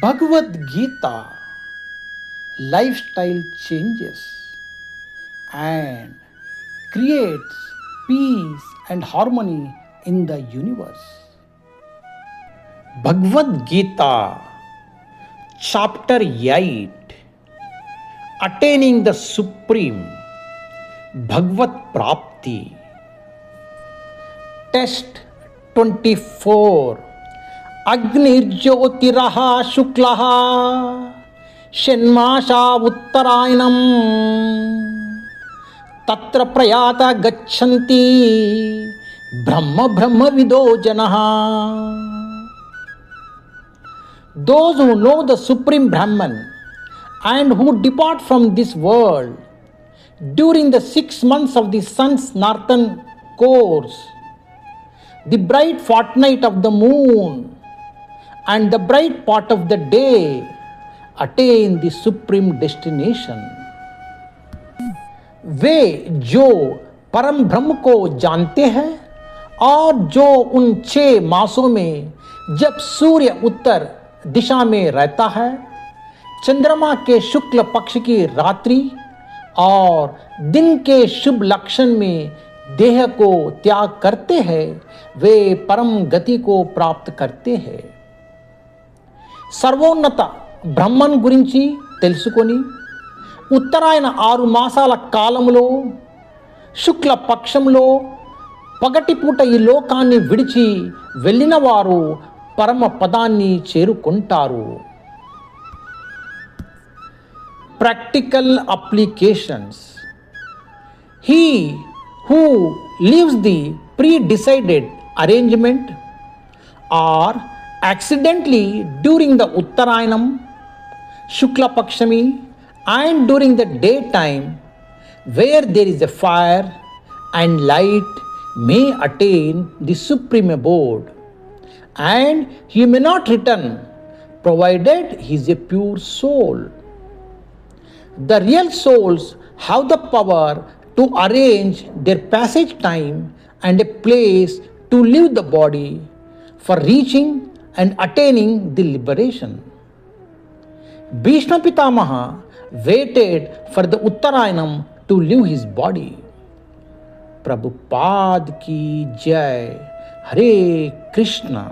Bhagavad Gita lifestyle changes and creates peace and harmony in the universe. Bhagavad Gita, Chapter 8, Attaining the Supreme, Bhagavad Prapti. Text 24. Agnirjyotiraha Shuklaha Shenmasha Uttarayanam Tatra Prayata Gachanti Brahma Vido Janaha. Those who know the Supreme Brahman and who depart from this world during the 6 months of the sun's northern course, the bright fortnight of the moon and the bright part of the day, attain the supreme destination. वे जो परम ब्रह्म को जानते हैं और जो उन 6 मासों में जब सूर्य उत्तर दिशा में रहता है, चंद्रमा के शुक्ल पक्ष की रात्रि और दिन के शुभ लक्षण में देह को त्याग करते हैं, वे परम गति को प्राप्त करते हैं. సర్వోన్నత బ్రహ్మన్ గురించి తెలుసుకొని ఉత్తరాయణ 6 మాసాల కాలంలో శుక్ల పక్షంలో పగటిపూట ఈ లోకాన్ని విడిచి వెళ్ళిన వారు పరమ పదాన్ని చేరుకుంటారు. Practical applications. He who leaves the pre-decided arrangement or accidentally during the Uttarayanam, Shukla Pakshami and during the daytime where there is a fire and light may attain the supreme abode, and he may not return provided he is a pure soul. The real souls have the power to arrange their passage time and a place to leave the body for reaching and attaining the liberation. Bhishma Pitamaha waited for the Uttarayanam to leave his body. Prabhupada ki jai. Hare Krishna.